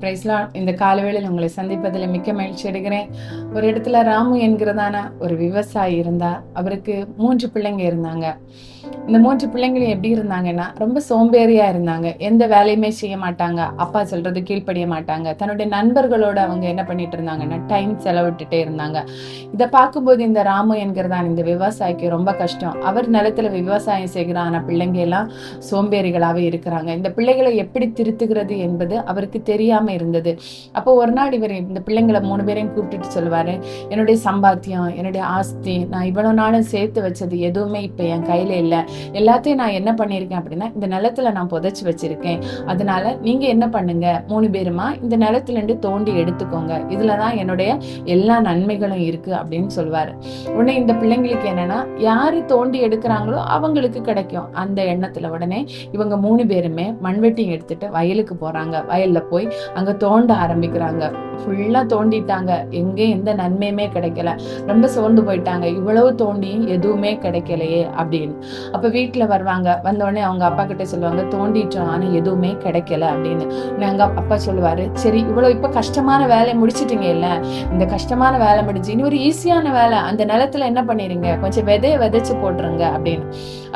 Price Lord. இந்த காலவேளையில் உங்களை சந்திப்பதில் மிக்க மகிழ்ச்சி அடைகிறேன். ஒரு இடத்துல ராமு என்கிறதான ஒரு விவசாயி இருந்தார். அவருக்கு 3 பிள்ளைங்க இருந்தாங்க. இந்த 3 பிள்ளைங்களும் எப்படி இருந்தாங்கன்னா, ரொம்ப சோம்பேறியா இருந்தாங்க. எந்த வேலையுமே செய்ய மாட்டாங்க. அப்பா சொல்றது கீழ்ப்படிய மாட்டாங்க. தன்னுடைய நண்பர்களோட அவங்க என்ன பண்ணிட்டு இருந்தாங்கன்னா, டைம் செலவிட்டுட்டே இருந்தாங்க. இதை பார்க்கும்போது இந்த ராமு என்கிறதான இந்த விவசாயிக்கு ரொம்ப கஷ்டம். அவர் நிலத்துல விவசாயம் செய்கிறான பிள்ளைங்க எல்லாம் சோம்பேறிகளாவே இருக்கிறாங்க. இந்த பிள்ளைகளை எப்படி திருத்துகிறது என்பது அவருக்கு தெரியாம இருந்தது. அப்போ ஒரு நாள் இவர் இந்த பிள்ளைங்களை 3 பேரையும் கூப்பிட்டுட்டு சொல்லுவாரு, என்னுடைய சம்பாத்தியம், என்னுடைய ஆஸ்தி, நான் இவ்வளவு நாளும் சேர்த்து வச்சது எதுவுமே இப்ப என் கையில இல்ல. எல்லாத்தையும் நான் என்ன பண்ணிருக்கேன் அப்படின்னா, இந்த நிலத்துல நான் புதைச்சு வச்சிருக்கேன். அதனால நீங்க என்ன பண்ணுங்க, 3 பேருமா இந்த நிலத்துல இருந்து தோண்டி எடுத்துக்கோங்க. இதுலதான் என்னுடைய எல்லா நன்மைகளும் இருக்கு அப்படின்னு சொல்லுவாரு. உடனே இந்த பிள்ளைங்களுக்கு என்னன்னா, யாரு தோண்டி எடுக்கிறாங்களோ அவங்களுக்கு கிடைக்கும் அந்த எண்ணத்துல உடனே இவங்க 3 பேருமே மண்வெட்டி எடுத்துட்டு வயலுக்கு போறாங்க. வயல்ல போய் அங்க தோண்ட ஆரம்பிக்கிறாங்க. ஃபுல்லா தோண்டிட்டாங்க. எங்கேயும் எந்த நன்மையுமே கிடைக்கல. ரொம்ப சோர்ந்து போயிட்டாங்க. இவ்வளவு தோண்டியும் எதுவுமே கிடைக்கலையே அப்படின்னு. அப்ப வீட்டுல வருவாங்க. வந்தோடனே அவங்க அப்பா கிட்ட சொல்லுவாங்க, தோண்டிட்டோம் ஆனா எதுவுமே கிடைக்கல அப்படின்னு. எங்க அப்பா சொல்லுவாரு, சரி இவ்வளவு இப்ப கஷ்டமான வேலையை முடிச்சிட்டீங்க இல்ல, இந்த கஷ்டமான வேலை முடிஞ்சு இனி ஒரு ஈஸியான வேலை, அந்த நிலத்துல என்ன பண்ணிருங்க, கொஞ்சம் விதைய விதைச்சு போட்டுருங்க அப்படின்னு.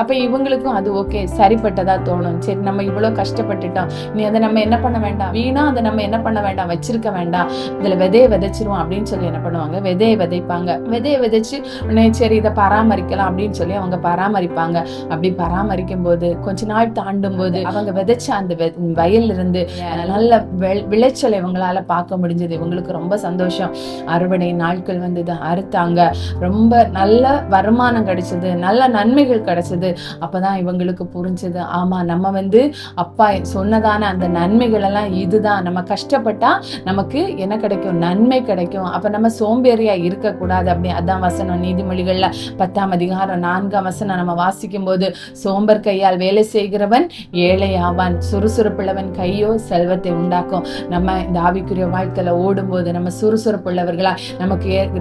அப்ப இவங்களுக்கும் அது ஓகே, சரிப்பட்டதா தோணும். சரி நம்ம இவ்வளவு கஷ்டப்பட்டுட்டோம், நீ அதை நம்ம என்ன பண்ண வேண்டாம், வீணா அதை நம்ம என்ன பண்ண வேண்டாம், வச்சிருக்க வேண்டாம், இதுல விதைய விதைச்சிருவோம் அப்படின்னு சொல்லி என்ன பண்ணுவாங்க, விதைய விதைப்பாங்க. விதைய விதைச்சு உடனே சரி இதை பராமரிக்கலாம் அப்படின்னு சொல்லி அவங்க பராமரிப்பாங்க. அப்படி பராமரிக்கும் போது கொஞ்ச நாள் தாண்டும் போது அவங்க விதைச்ச அந்த வயல்ல இருந்து நல்ல விளைச்சல் இவங்களால பார்க்க முடிஞ்சது. இவங்களுக்கு ரொம்ப சந்தோஷம். அறுவடை நாட்கள் வந்தது, அறுத்தாங்க. ரொம்ப நல்ல வருமானம் கிடைச்சது, நல்ல நன்மைகள் கிடைச்சது. அப்பதான் இவங்களுக்கு புரிஞ்சது, ஆமா நம்ம அப்பா சொன்னதான அந்த நன்மைகள் எல்லாம் இதுதான். நம்ம கஷ்டப்பட்டா நமக்கு என்ன கிடைக்கும், நன்மை கிடைக்கும். அப்ப நம்ம சோம்பேறியா இருக்க கூடாது. அப்படி அதான் வசனம் நீதிமொழிகள்ல 10ஆம் அதிகாரம் 4ஆம் வசனம் நம்ம வாசிக்கும் போது, சோம்பர் கையால் வேலை செய்கிறவன் ஏழை ஆவான், சுறுசுறுப்புள்ளவன் கையோ செல்வத்தை உண்டாக்கும். நம்ம இந்த ஆவிக்குரிய வாழ்க்கையில ஓடும்போது நம்ம சுறுசுறுப்புள்ளவர்களா,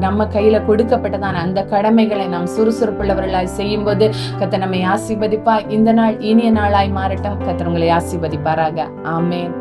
நம்ம கையில கொடுக்கப்பட்டதான அந்த கடமைகளை நாம் சுறுசுறுப்புள்ளவர்களாய் செய்யும் போது கர்த்தர் நம்மை ஆசீர்வதிப்பார். இந்த நாள் இனிய நாளாய் மாறட்டும். கர்த்தர் உங்களை ஆசீர்வதிப்பாராக. ஆமென்.